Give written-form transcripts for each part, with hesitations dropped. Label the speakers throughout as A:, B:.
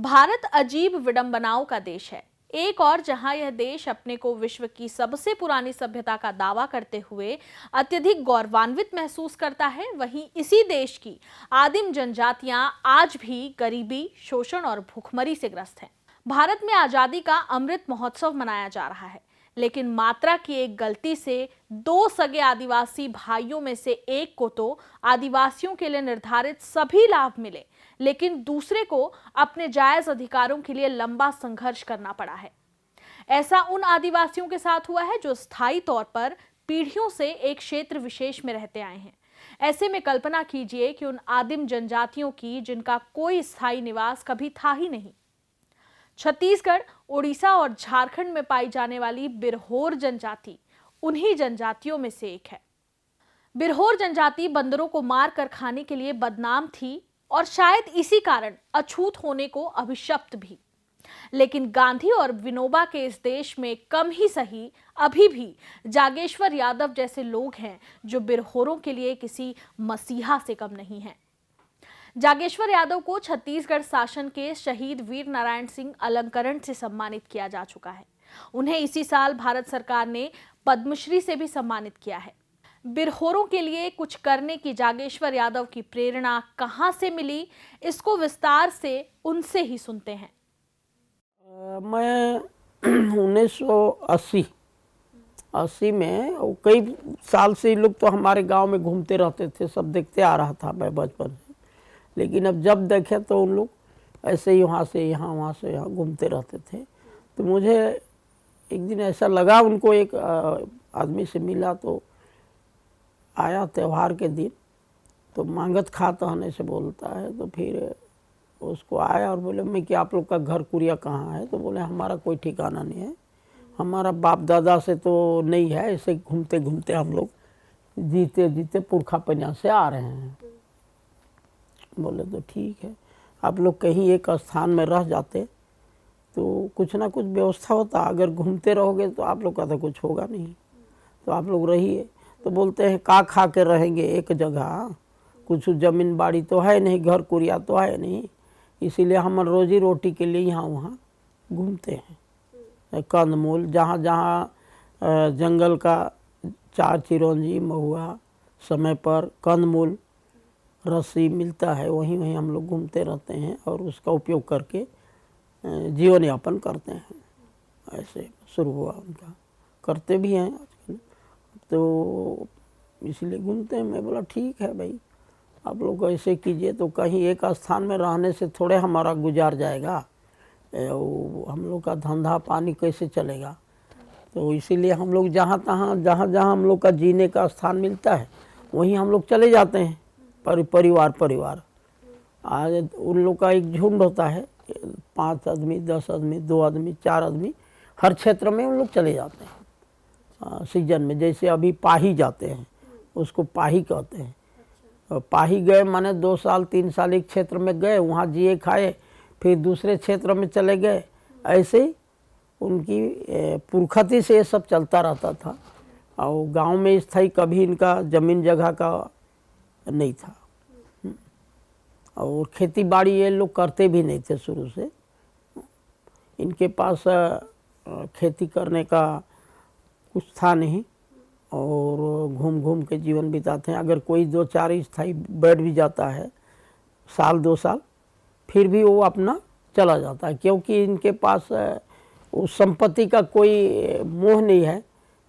A: भारत अजीब विडंबनाओं का देश है। एक और जहां यह देश अपने को विश्व की सबसे पुरानी सभ्यता का दावा करते हुए अत्यधिक गौरवान्वित महसूस करता है, वहीं इसी देश की आदिम जनजातियां आज भी गरीबी, शोषण और भूखमरी से ग्रस्त हैं। भारत में आजादी का अमृत महोत्सव मनाया जा रहा है, लेकिन मात्रा की एक गलती से दो सगे आदिवासी भाइयों में से एक को तो आदिवासियों के लिए निर्धारित सभी लाभ मिले, लेकिन दूसरे को अपने जायज अधिकारों के लिए लंबा संघर्ष करना पड़ा है। ऐसा उन आदिवासियों के साथ हुआ है जो स्थायी तौर पर पीढ़ियों से एक क्षेत्र विशेष में रहते आए हैं। ऐसे में कल्पना कीजिए कि उन आदिम जनजातियों की जिनका कोई स्थायी निवास कभी था ही नहीं। छत्तीसगढ़, उड़ीसा और झारखंड में पाई जाने वाली बिरहोर जनजाति उन्हीं जनजातियों में से एक है। बिरहोर जनजाति बंदरों को मार कर खाने के लिए बदनाम थी और शायद इसी कारण अछूत होने को अभिशप्त भी। लेकिन गांधी और विनोबा के इस देश में कम ही सही अभी भी जागेश्वर यादव जैसे लोग हैं जो बिरहोरों के लिए किसी मसीहा से कम नहीं हैं। जागेश्वर यादव को छत्तीसगढ़ शासन के शहीद वीर नारायण सिंह अलंकरण से सम्मानित किया जा चुका है। उन्हें इसी साल भारत सरकार ने पद्मश्री से भी सम्मानित किया है। बिरहोरों के लिए कुछ करने की जागेश्वर यादव की प्रेरणा कहां से मिली, इसको विस्तार से उनसे ही सुनते हैं।
B: मैं 1980 में कई साल से लोग तो हमारे गांव में घूमते रहते थे, सब देखते आ रहा था मैं बचपन से। लेकिन अब जब देखे तो उन लोग ऐसे ही वहाँ से यहाँ, वहाँ से यहाँ घूमते रहते थे। तो मुझे एक दिन ऐसा लगा, उनको एक आदमी से मिला तो आया त्यौहार के दिन, तो मांगत खाता आने से बोलता है। तो फिर उसको आया और बोले मैं कि आप लोग का घर कुरिया कहाँ है? तो बोले हमारा कोई ठिकाना नहीं है, हमारा बाप दादा से तो नहीं है, ऐसे घूमते घूमते हम लोग जीते जीते पुरखा पन्या से आ रहे हैं। बोले तो ठीक है, आप लोग कहीं एक स्थान में रह जाते तो कुछ ना कुछ व्यवस्था होता, अगर घूमते रहोगे तो आप लोग का तो कुछ होगा नहीं, तो आप लोग रहिए। तो बोलते हैं का खा के रहेंगे एक जगह, कुछ ज़मीन बाड़ी तो है नहीं, घर कुरिया तो है नहीं, इसीलिए हम रोजी रोटी के लिए यहाँ वहाँ घूमते हैं। कंदमूल जहाँ जहाँ जंगल का चार चिरौंजी महुआ समय पर कंदमूल रस्सी मिलता है, वहीं वहीं हम लोग घूमते रहते हैं और उसका उपयोग करके जीवन यापन करते हैं। ऐसे शुरू हुआ उनका, करते भी हैं आजकल, तो इसलिए घूमते हैं। मैं बोला ठीक है भाई, आप लोग ऐसे कीजिए, तो कहीं एक स्थान में रहने से थोड़े हमारा गुजार जाएगा, हम लोग का धंधा पानी कैसे चलेगा। तो इसीलिए हम लोग जहाँ जहाँ हम लोग का जीने का स्थान मिलता है वहीं हम लोग चले जाते हैं। परिवार आज उन लोग का एक झुंड होता है, 5 आदमी, 10 आदमी, 2 आदमी, 4 आदमी, हर क्षेत्र में उन लोग चले जाते हैं। सीजन में जैसे अभी पाही जाते हैं, उसको पाही कहते हैं। पाही गए माने 2 साल 3 साल एक क्षेत्र में गए, वहाँ जिए खाए, फिर दूसरे क्षेत्र में चले गए। ऐसे ही उनकी पुरखती से ये सब चलता रहता था। और गांव में स्थायी कभी इनका ज़मीन जगह का नहीं था, और खेती बाड़ी ये लोग करते भी नहीं थे शुरू से। इनके पास खेती करने का कुछ था नहीं, और घूम घूम के जीवन बिताते हैं। अगर कोई 2-4 स्थायी बैठ भी जाता है साल 2 साल, फिर भी वो अपना चला जाता है, क्योंकि इनके पास उस संपत्ति का कोई मोह नहीं है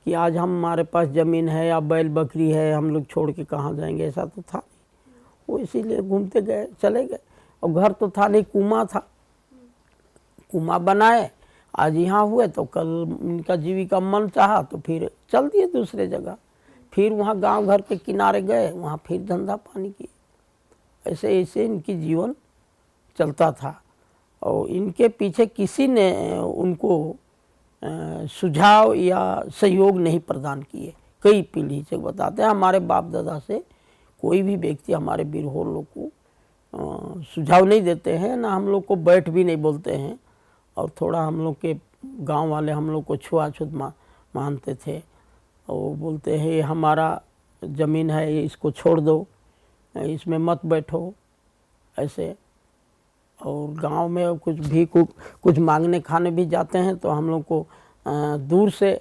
B: कि आज हमारे पास ज़मीन है या बैल बकरी है, हम लोग छोड़ के कहाँ जाएंगे, ऐसा तो था नहीं। वो इसीलिए घूमते गए, चले गए। और घर तो था नहीं, कुआं था, कुआं बनाए, आज यहाँ हुए तो कल इनका जीविका मन चाहा तो फिर चल दिए दूसरे जगह, फिर वहाँ गांव घर के किनारे गए, वहाँ फिर धंधा पानी किए। ऐसे ऐसे इनकी जीवन चलता था। और इनके पीछे किसी ने उनको सुझाव या सहयोग नहीं प्रदान किए। कई पीढ़ी से बताते हैं, हमारे बाप दादा से कोई भी व्यक्ति हमारे बिरहोर लोग को सुझाव नहीं देते हैं, ना हम लोग को बैठ भी नहीं बोलते हैं। और थोड़ा हम लोग के गांव वाले हम लोग को छुआछूत मानते थे, और बोलते हैं हमारा ज़मीन है, इसको छोड़ दो, इसमें मत बैठो। ऐसे और गांव में कुछ मांगने खाने भी जाते हैं तो हम लोग को दूर से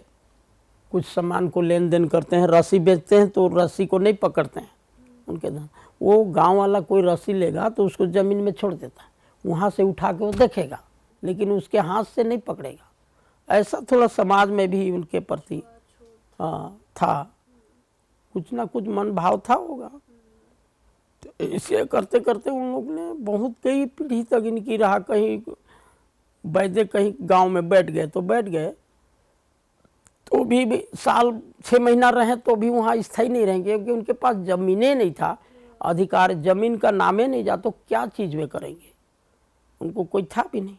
B: कुछ सामान को लेन देन करते हैं। रस्सी बेचते हैं तो रस्सी को नहीं पकड़ते हैं उनके धन, वो गांव वाला कोई रस्सी लेगा तो उसको ज़मीन में छोड़ देता है, वहाँ से उठा के वो देखेगा लेकिन उसके हाथ से नहीं पकड़ेगा। ऐसा थोड़ा समाज में भी उनके प्रति था, कुछ ना कुछ मन भाव था होगा। तो इसे करते करते उन लोग ने बहुत कई पीढ़ी तक इनकी रहा। कहीं वैद्य कहीं गांव में बैठ गए तो बैठ गए, तो भी साल 6 महीना रहे तो भी वहाँ स्थायी नहीं रहेंगे क्योंकि उनके पास ज़मीनें नहीं था, अधिकार ज़मीन का नामे नहीं जा, तो क्या चीज़ वे करेंगे। उनको कोई था भी नहीं,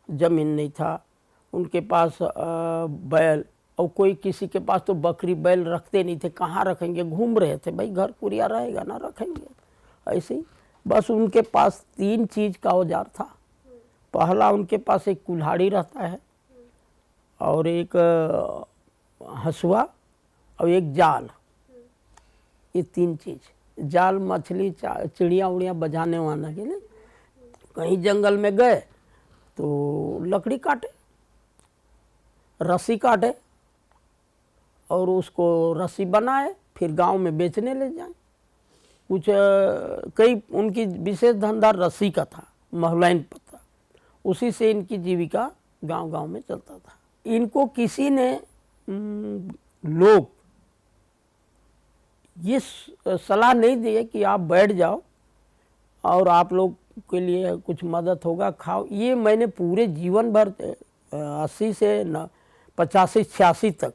B: ज़मीन नहीं था उनके पास, बैल, और कोई किसी के पास तो बकरी बैल रखते नहीं थे, कहाँ रखेंगे, घूम रहे थे, भाई घर कुरिया रहेगा ना रखेंगे। ऐसे ही बस उनके पास 3 चीज़ का औजार था। पहला उनके पास एक कुल्हाड़ी रहता है और एक हसुआ और एक जाल, ये 3 चीज़। जाल मछली चिड़िया उड़िया बजाने वाना के लिए, कहीं जंगल में गए तो लकड़ी काटे, रस्सी काटे और उसको रस्सी बनाए, फिर गांव में बेचने ले जाए। कुछ कई उनकी विशेष धंधा रस्सी का था, महलाइन पत्ता, उसी से इनकी जीविका गांव-गांव में चलता था। इनको किसी ने लोग ये सलाह नहीं दिए कि आप बैठ जाओ और आप लोग के लिए कुछ मदद होगा, खाओ। ये मैंने पूरे जीवन भर 80 से 85-86 तक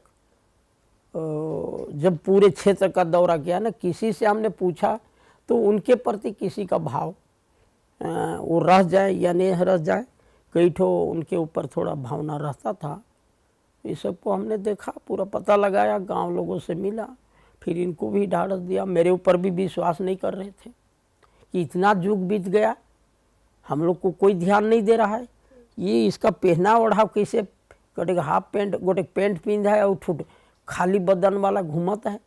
B: जब पूरे क्षेत्र का दौरा किया ना, किसी से हमने पूछा तो उनके प्रति किसी का भाव वो रह जाए या नहीं रह जाए, कई ठो उनके ऊपर थोड़ा भावना रहता था। ये सब को हमने देखा, पूरा पता लगाया, गांव लोगों से मिला, फिर इनको भी ढाढ़स दिया। मेरे ऊपर भी विश्वास नहीं कर रहे थे कि इतना युग बीत गया, हम लोग को कोई ध्यान नहीं दे रहा है। ये इसका पहना ओढ़ाव कैसे, गोटे हाफ पेंट गोटे पेंट पिंधा है और ठुट खाली बदन वाला घूमत है,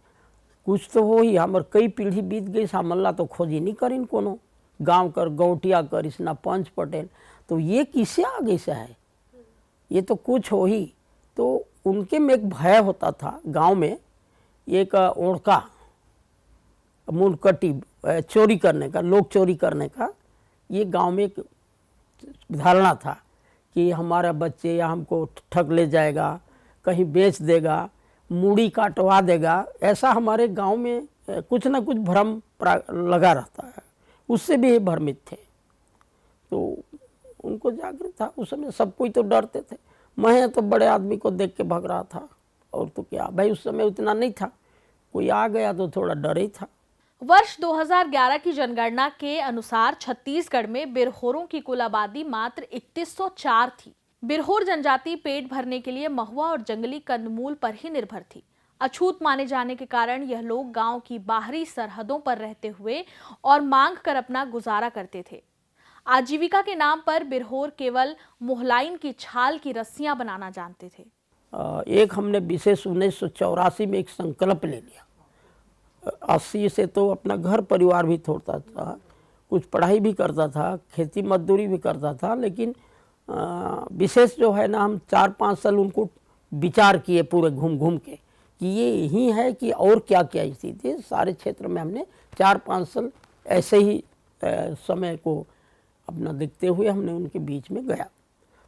B: कुछ तो हो ही। हमार कई पीढ़ी बीत गई, सामल्ला तो खोजी नहीं करीन कोनो, गांव कर गौटिया कर इसना पंच पटेल, तो ये किसे आगे से है, ये तो कुछ हो ही। तो उनके में एक भय होता था गांव में, एक ओढ़का मुंडकटी चोरी करने का, लोग चोरी करने का, ये गांव में एक धारणा था कि हमारा बच्चे या हमको ठग ले जाएगा, कहीं बेच देगा, मूड़ी काटवा देगा। ऐसा हमारे गांव में कुछ ना कुछ भ्रम लगा रहता है, उससे भी ये भ्रमित थे। तो उनको जागृत था उस समय, सब कोई तो डरते थे। मैं तो बड़े आदमी को देख के भाग रहा था, और तो क्या भाई, उस समय उतना नहीं था, कोई आ गया तो थोड़ा डर ही था।
A: वर्ष 2011 की जनगणना के अनुसार छत्तीसगढ़ में बिरहोरों की कुल आबादी मात्र 3104 थी। बिरहोर जनजाति पेट भरने के लिए महुआ और जंगली कंदमूल पर ही निर्भर थी। अछूत माने जाने के कारण यह लोग गांव की बाहरी सरहदों पर रहते हुए और मांग कर अपना गुजारा करते थे। आजीविका के नाम पर बिरहोर केवल मोहलाइन की छाल की रस्सियां बनाना जानते थे।
B: एक हमने विशेष 1984 में एक संकल्प ले लिया। 80 से तो अपना घर परिवार भी छोड़ता था, कुछ पढ़ाई भी करता था, खेती मजदूरी भी करता था, लेकिन विशेष जो है ना, हम 4-5 साल उनको विचार किए पूरे घूम घूम के कि ये यही है कि और क्या क्या स्थिति है। सारे क्षेत्र में हमने 4-5 साल ऐसे ही समय को अपना देखते हुए हमने उनके बीच में गया,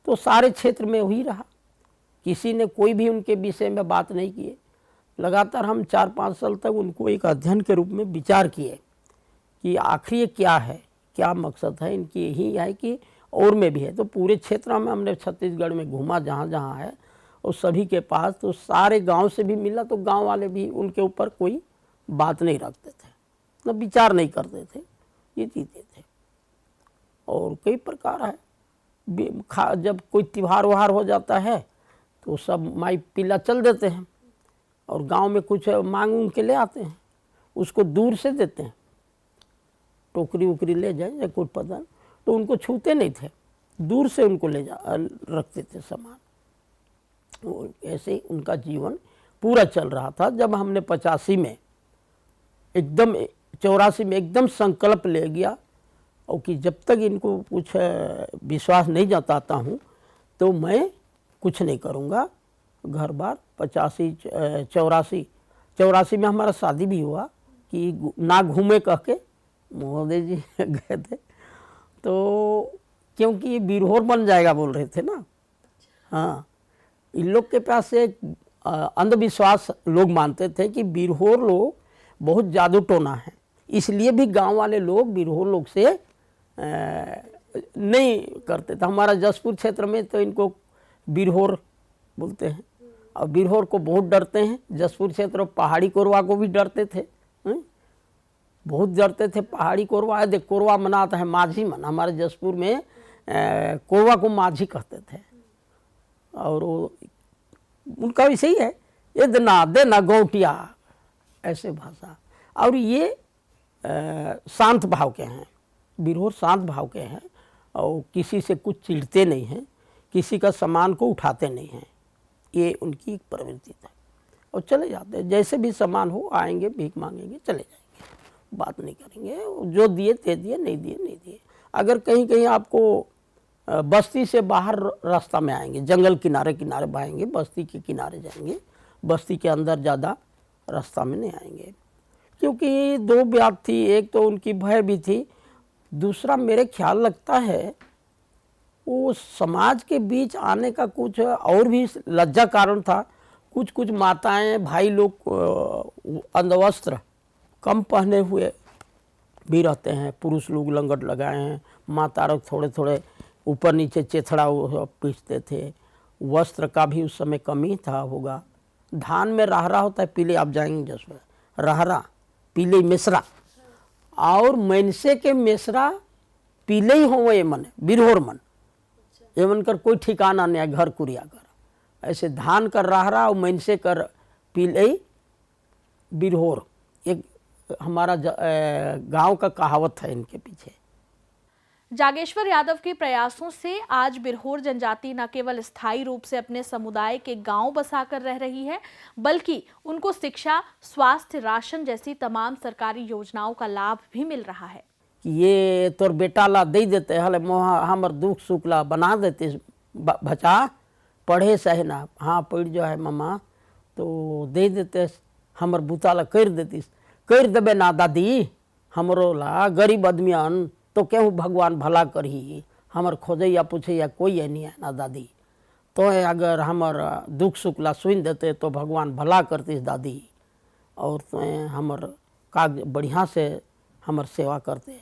B: तो सारे क्षेत्र में वही रहा, किसी ने कोई भी उनके विषय में बात नहीं किए। लगातार हम 4-5 साल तक उनको एक अध्ययन के रूप में विचार किए कि आखिर ये क्या है, क्या मकसद है इनकी, यही है कि और में भी है। तो पूरे क्षेत्र में हमने छत्तीसगढ़ में घूमा जहाँ जहाँ है, और सभी के पास, तो सारे गांव से भी मिला, तो गांव वाले भी उनके ऊपर कोई बात नहीं रखते थे, मतलब विचार नहीं करते थे, ये जीते थे। और कई प्रकार है, जब कोई त्योहार वहार हो जाता है तो सब माई पीला चल देते हैं, और गांव में कुछ मांग उंग के ले आते हैं, उसको दूर से देते हैं, टोकरी उकरी ले जाए या कुछ पता, तो उनको छूते नहीं थे, दूर से उनको ले जा रखते थे सामान। ऐसे ही उनका जीवन पूरा चल रहा था। जब हमने 85 में एकदम 84 में एकदम संकल्प ले गया और कि जब तक इनको कुछ विश्वास नहीं जताता हूँ तो मैं कुछ नहीं करूँगा। घर बार 84 में हमारा शादी भी हुआ कि ना घूमे कह के महोदय जी गए थे, तो क्योंकि बिरहोर बन जाएगा बोल रहे थे ना। हाँ, इन लोग के पास एक अंधविश्वास लोग मानते थे कि बिरहोर लोग बहुत जादू टोना है, इसलिए भी गांव वाले लोग बिरहोर लोग से नहीं करते थे। हमारा जसपुर क्षेत्र में तो इनको बिरहोर बोलते हैं और बिरहोर को बहुत डरते हैं। जसपुर क्षेत्र पहाड़ी कोरवा को भी डरते थे, बहुत डरते थे पहाड़ी कोरवा। देख कोरवा मनाता है माझी मन, हमारे जसपुर में कोरवा को माझी कहते थे और उनका वैसे ही है, ये देना गौटिया ऐसे भाषा। और ये शांत भाव के हैं, बिरहोर शांत भाव के हैं और किसी से कुछ चिढ़ते नहीं हैं, किसी का सामान को उठाते नहीं हैं, ये उनकी एक प्रवृत्ति था। और चले जाते हैं, जैसे भी सामान हो आएंगे, भीख मांगेंगे, चले जाएंगे, बात नहीं करेंगे। जो दिए दे दिए, नहीं दिए नहीं दिए। अगर कहीं कहीं आपको बस्ती से बाहर रास्ता में आएंगे, जंगल किनारे किनारे बहाएंगे, बस्ती के किनारे जाएंगे, बस्ती के अंदर ज़्यादा रास्ता में नहीं आएंगे। क्योंकि दो बात थी, एक तो उनकी भय भी थी, दूसरा मेरे ख्याल लगता है वो समाज के बीच आने का कुछ और भी लज्जा कारण था। कुछ कुछ माताएं भाई लोग अंधवस्त्र कम पहने हुए भी रहते हैं, पुरुष लोग लंगट लगाए हैं, माता लोग थोड़े थोड़े ऊपर नीचे चेथड़ा पीसते थे। वस्त्र का भी उस समय कमी था होगा। धान में रहरा होता है पीले, आप जाएंगे जसमें रहरा पीले मिश्रा, और मनसे के मिश्रा पीले ही हो, ये मन बिरहोर मन, ये मन कर कोई ठिकाना नहीं है, घर कुरिया कर। ऐसे धान कर रहरा और मनसे कर पीले ही बिरहोर, एक हमारा गांव का कहावत है इनके पीछे।
A: जागेश्वर यादव के प्रयासों से आज बिरहोर जनजाति न केवल स्थायी रूप से अपने समुदाय के गांव बसाकर रह रही है, बल्कि उनको शिक्षा, स्वास्थ्य, राशन जैसी तमाम सरकारी योजनाओं का लाभ भी मिल रहा है।
B: ये तोर बेटा ला दे देते हले मोहा हमर दुख सुख ला बना देते बचा, पढ़े सहे ना, हाँ पढ़ जो है मम्मा तो दे देते, हमर बुता ला कर देतीस, कर देबे ना दादी हमरो ला, गरीब आदमियन तो क्यों भगवान भला करही, हमर खोजैया पूछैया कोई नहीं है ना दादी, तो अगर हमर दुख सुख ला सुन देते तो भगवान भला करतीस दादी, और तो हमर काज बढ़िया से हमर सेवा करते।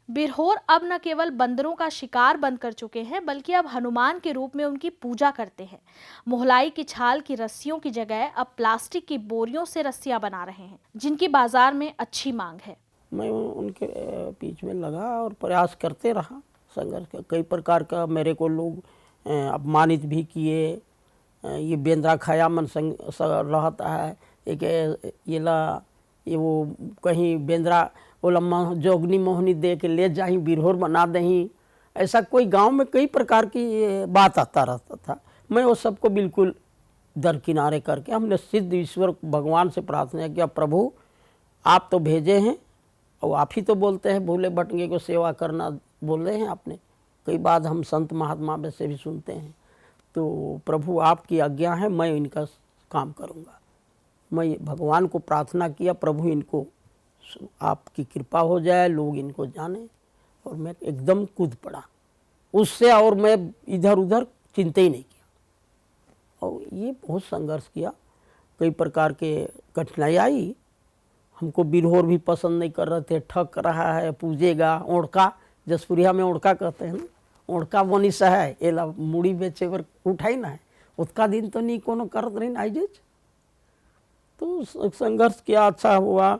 A: बिरहोर अब न केवल बंदरों का शिकार बंद कर चुके हैं, बल्कि अब हनुमान के रूप में उनकी पूजा करते हैं। मोहलाई की छाल की रस्सियों की जगह अब प्लास्टिक की बोरियों से रस्सियां बना रहे हैं, जिनकी बाजार में अच्छी मांग है।
B: मैं उनके बीच में लगा और प्रयास करते रहा, संघर्ष कई प्रकार का मेरे को लोग अपमानित भी किए। ये बेंद्रा खाया मन संग रहता है, एक ये वो कहीं बेंद्रा बोला जोगनी मोहनी दे के ले जाही, बिरहोर बना दही, ऐसा कोई गांव में कई प्रकार की बात आता रहता था। मैं वो सबको बिल्कुल दरकिनारे करके हमने सिद्ध ईश्वर भगवान से प्रार्थना किया, प्रभु आप तो भेजे हैं और आप ही तो बोलते हैं भूले भटके को सेवा करना, बोल रहे हैं आपने, कई बात हम संत महात्मा में से भी सुनते हैं। तो प्रभु आपकी आज्ञा है, मैं इनका काम करूँगा। मैं भगवान को प्रार्थना किया, प्रभु इनको आपकी कृपा हो जाए, लोग इनको जाने, और मैं एकदम कूद पड़ा उससे, और मैं इधर उधर चिंता ही नहीं किया। और ये बहुत संघर्ष किया, कई प्रकार के कठिनाई आई। हमको बिरहोर भी पसंद नहीं कर रहे थे, ठग रहा है, पूजेगा, ओढ़का, जसपुरिया में ओढ़का कहते हैं ना, ओढ़का बनी सा है, एला मुड़ी बेचे पर उठाई ना है, उसका दिन तो नहीं कोनो करत रही नाइजेज। तो संघर्ष किया, अच्छा हुआ।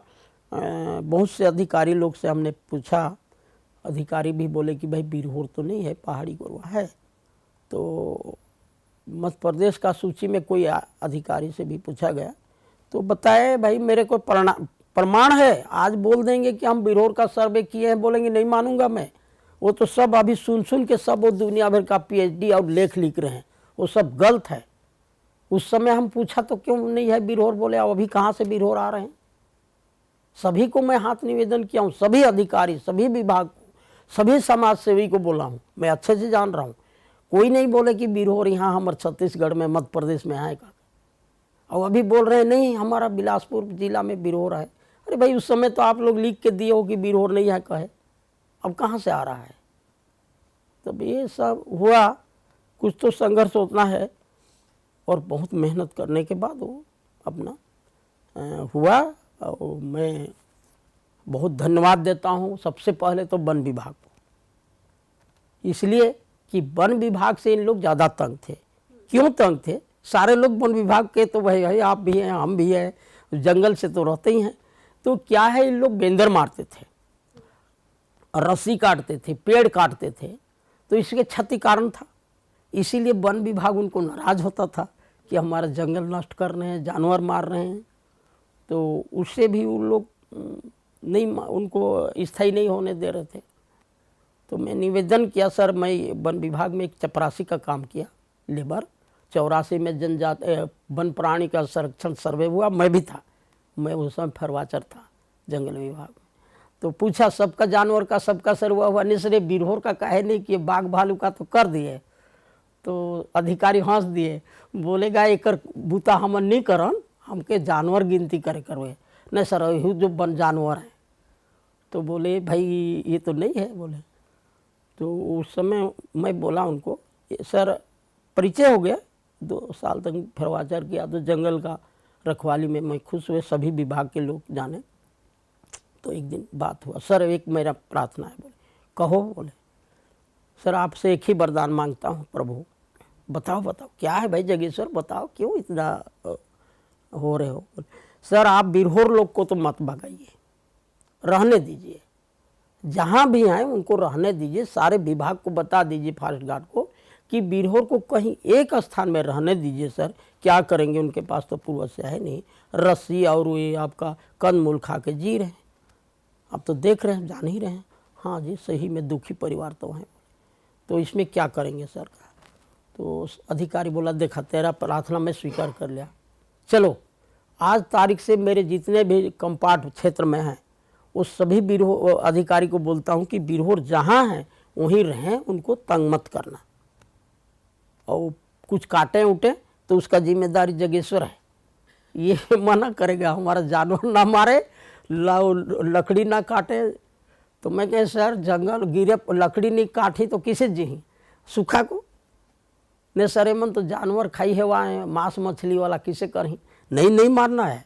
B: बहुत से अधिकारी लोग से हमने पूछा, अधिकारी भी बोले कि भाई बिरहोर तो नहीं है, पहाड़ी गोरवा है। तो मध्य प्रदेश का सूची में कोई अधिकारी से भी पूछा गया तो बताए भाई मेरे को प्रमाण है, आज बोल देंगे कि हम बिरहोर का सर्वे किए हैं, बोलेंगे नहीं मानूंगा मैं, वो तो सब अभी सुन के सब वो दुनिया भर का PhD और लेख लिख रहे हैं, वो सब गलत है। उस समय हम पूछा तो क्यों नहीं है बिरहोर, बोले अब अभी कहाँ से बिरहोर आ रहे हैं। सभी को मैं हाथ निवेदन किया हूँ, सभी अधिकारी, सभी विभाग को, सभी समाज सेवी को बोला हूँ, मैं अच्छे से जान रहा हूँ। कोई नहीं बोले कि बिरहोर यहाँ हमारे छत्तीसगढ़ में मध्य प्रदेश में है का। और अभी बोल रहे हैं नहीं हमारा बिलासपुर जिला में बिरहोर है। अरे भाई उस समय तो आप लोग लिख के दिए हो कि बिरहोर नहीं है कहे, अब कहाँ से आ रहा है। तब ये सब हुआ, कुछ तो संघर्ष होना है और बहुत मेहनत करने के बाद वो अपना हुआ। और मैं बहुत धन्यवाद देता हूँ सबसे पहले तो वन विभाग को, इसलिए कि वन विभाग से इन लोग ज़्यादा तंग थे। क्यों तंग थे? सारे लोग वन विभाग के तो भाई है, आप भी हैं हम भी हैं, जंगल से तो रहते ही हैं। तो क्या है, इन लोग बेंदर मारते थे, रस्सी काटते थे, पेड़ काटते थे, तो इसके क्षति कारण था। इसीलिए वन विभाग उनको नाराज होता था कि हमारा जंगल नष्ट कर रहे हैं, जानवर मार रहे हैं। तो उससे भी उन लोग नहीं, उनको स्थायी नहीं होने दे रहे थे। तो मैं निवेदन किया सर, मैं वन विभाग में एक चपरासी का काम किया, लेबर। 84 में जनजाति वन प्राणी का संरक्षण सर्वे हुआ, मैं भी था, मैं उस समय फरवाचर था जंगल विभाग में। तो पूछा सबका जानवर का सबका सर्वे हुआ, निसरे बिरहोर का काहे नहीं किए, बाघ भालू का तो कर दिए। तो अधिकारी हंस दिए, बोलेगा एक बूता हमन नहीं करन, हमके जानवर गिनती करे करवे। नहीं सर यही जो वन जानवर है। तो बोले भाई ये तो नहीं है बोले। तो उस समय मैं बोला उनको, सर परिचय हो गया, 2 साल तक फरवाचर किया तो जंगल का रखवाली में मैं खुश हुए, सभी विभाग के लोग जाने। तो एक दिन बात हुआ, सर एक मेरा प्रार्थना है। बोले कहो। बोले सर आपसे एक ही वरदान मांगता हूँ प्रभु। बताओ बताओ क्या है भाई जगेश्वर, बताओ क्यों इतना हो रहे हो। सर आप बिरहोर लोग को तो मत भगाइए, रहने दीजिए, जहाँ भी आए उनको रहने दीजिए। सारे विभाग को बता दीजिए, फॉरेस्ट गार्ड को, कि बिरहोर को कहीं एक स्थान में रहने दीजिए। सर क्या करेंगे, उनके पास तो पूर्वज से है नहीं, रस्सी और ये आपका कंदमूल खा के जी रहे हैं। आप तो देख रहे हैं, जान ही रहे हैं। हाँ जी सही में दुखी परिवार तो हैं, तो इसमें क्या करेंगे सर का। तो अधिकारी बोला देखा तेरा प्रार्थना मैं स्वीकार कर लिया, चलो आज तारीख से मेरे जितने भी कंपार्ट क्षेत्र में हैं उस सभी बिरहोर अधिकारी को बोलता हूँ कि बिरहोर जहाँ हैं वहीं रहें, उनको तंग मत करना। और कुछ काटे उठे तो उसका जिम्मेदारी जगेश्वर है, ये मना करेगा हमारा जानवर ना मारे, लकड़ी ना काटे। तो मैं कहे सर जंगल गिरे लकड़ी नहीं काटी तो किसे जी, सूखा को ने सर मन तो जानवर खाई है वहाँ मांस मछली वाला किसे करी, नहीं नहीं मारना है।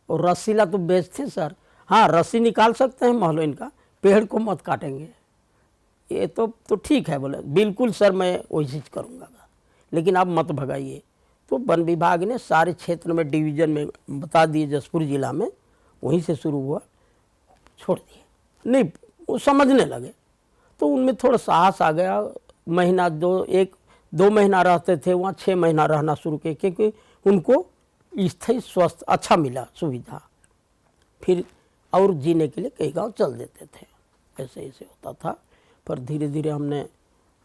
B: और रस्सी ला तो बेचते सर, हाँ रस्सी निकाल सकते हैं महलो इनका, पेड़ को मत काटेंगे। ये तो ठीक है। बोले बिल्कुल सर मैं वही चीज़ करूँगा, लेकिन आप मत भगाइए। तो वन विभाग ने सारे क्षेत्र में डिवीज़न में बता दिए, जसपुर जिला में वहीं से शुरू हुआ, छोड़ दिए। नहीं वो समझने लगे तो उनमें थोड़ा साहस आ गया। महीना 2 महीना रहते थे वहाँ, 6 महीना रहना शुरू किए, क्योंकि उनको स्थायी स्वस्थ अच्छा मिला सुविधा। फिर और जीने के लिए कई गांव चल देते थे, ऐसे ऐसे होता था। पर धीरे धीरे हमने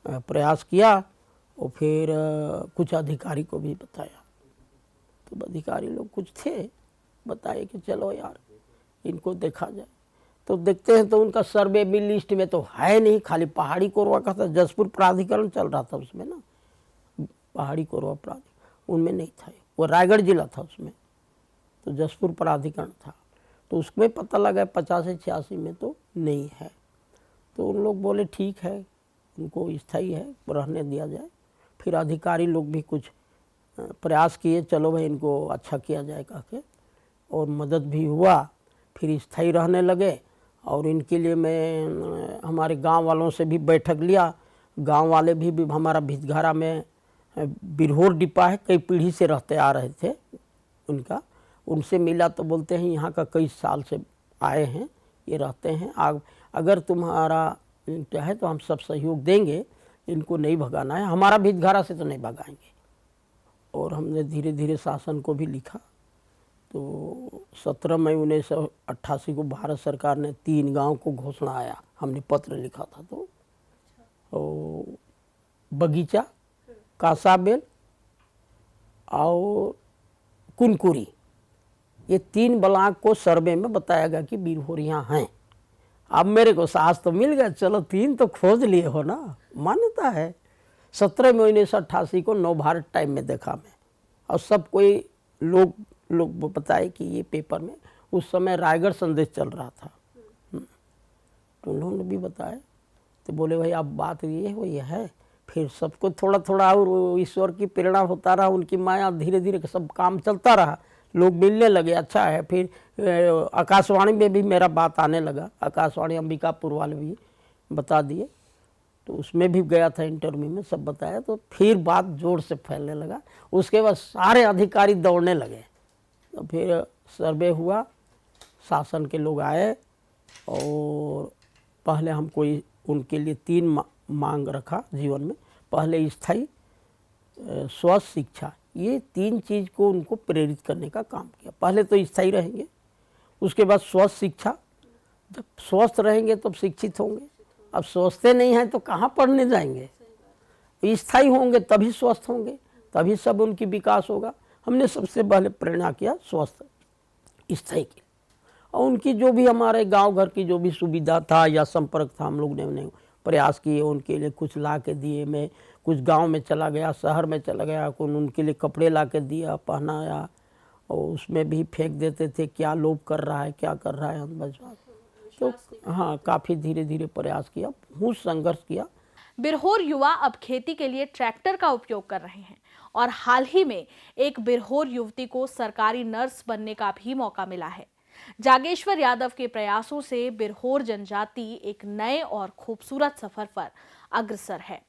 B: प्रयास किया और फिर कुछ अधिकारी को भी बताया। तो अधिकारी लोग कुछ थे, बताए कि चलो यार इनको देखा जाए। तो देखते हैं तो उनका सर्वे भी लिस्ट में तो है नहीं, खाली पहाड़ी कोरवा का था, जसपुर प्राधिकरण चल रहा था उसमें ना, पहाड़ी कोरवा प्राधिकरण उनमें नहीं था, वो रायगढ़ जिला था उसमें, तो जसपुर प्राधिकरण था। तो उसमें पता लगा 85-86 में तो नहीं है। तो उन लोग बोले ठीक है उनको स्थायी है, रहने दिया जाए। फिर अधिकारी लोग भी कुछ प्रयास किए, चलो भाई इनको अच्छा किया जाए कह के, और मदद भी हुआ। फिर स्थायी रहने लगे। और इनके लिए मैं हमारे गांव वालों से भी बैठक लिया। गांव वाले भी हमारा भितघारा में बिरहोर डिपा है, कई पीढ़ी से रहते आ रहे थे उनका, उनसे मिला तो बोलते हैं यहाँ का कई साल से आए हैं, ये रहते हैं, अगर तुम्हारा है तो हम सब सहयोग देंगे, इनको नहीं भगाना है, हमारा भितघारा से तो नहीं भगाएंगे। और हमने धीरे धीरे शासन को भी लिखा। तो 17 मई 1988 को भारत सरकार ने 3 गांव को घोषणा आया, हमने पत्र लिखा था। तो बगीचा, कासाबेल और कुनकुरी, ये 3 ब्लॉक को सर्वे में बताया गया कि बिरहोर यहाँ हैं। अब मेरे को साहस तो मिल गया, चलो 3 तो खोज लिए हो ना, मान्यता है। 17 मई 1988 को नवभारत टाइम में देखा मैं, और सब कोई लोग बताए कि ये पेपर में उस समय रायगढ़ संदेश चल रहा था। तो उन्होंने भी बताया, तो बोले भाई अब बात ये हुई है। फिर सबको थोड़ा थोड़ा और ईश्वर की प्रेरणा होता रहा, उनकी माया, धीरे धीरे सब काम चलता रहा, लोग मिलने लगे, अच्छा है। फिर आकाशवाणी में भी मेरा बात आने लगा, आकाशवाणी अंबिकापुर वाले भी बता दिए, तो उसमें भी गया था इंटरव्यू में, सब बताया। तो फिर बात जोर से फैलने लगा। उसके बाद सारे अधिकारी दौड़ने लगे। तो फिर सर्वे हुआ, शासन के लोग आए, और पहले हम कोई उनके लिए 3 मांग रखा जीवन में। पहले स्थायी, स्वस्थ शिक्षा, ये 3 चीज़ को उनको प्रेरित करने का काम किया। पहले तो स्थायी रहेंगे, उसके बाद स्वस्थ शिक्षा, जब स्वस्थ रहेंगे तब शिक्षित होंगे। अब सोचते नहीं हैं तो कहाँ पढ़ने जाएंगे। स्थायी होंगे तभी स्वस्थ होंगे, तभी सब उनकी विकास होगा। हमने सबसे पहले प्रेरणा किया स्वस्थ स्थायी की, और उनकी जो भी हमारे गांव घर की जो भी सुविधा था या संपर्क था, हम लोग ने उन्हें प्रयास किए, उनके लिए कुछ ला के दिए। मैं कुछ गांव में चला गया, शहर में चला गया, उनके लिए कपड़े ला के दिया, पहनाया, और उसमें भी फेंक देते थे क्या लोभ कर रहा है, क्या कर रहा है अंधविश्वास। तो हाँ, काफ़ी धीरे धीरे प्रयास किया, बहुत संघर्ष किया।
A: बिरहोर युवा अब खेती के लिए ट्रैक्टर का उपयोग कर रहे हैं, और हाल ही में एक बिरहोर युवती को सरकारी नर्स बनने का भी मौका मिला है। जागेश्वर यादव के प्रयासों से बिरहोर जनजाति एक नए और खूबसूरत सफर पर अग्रसर है।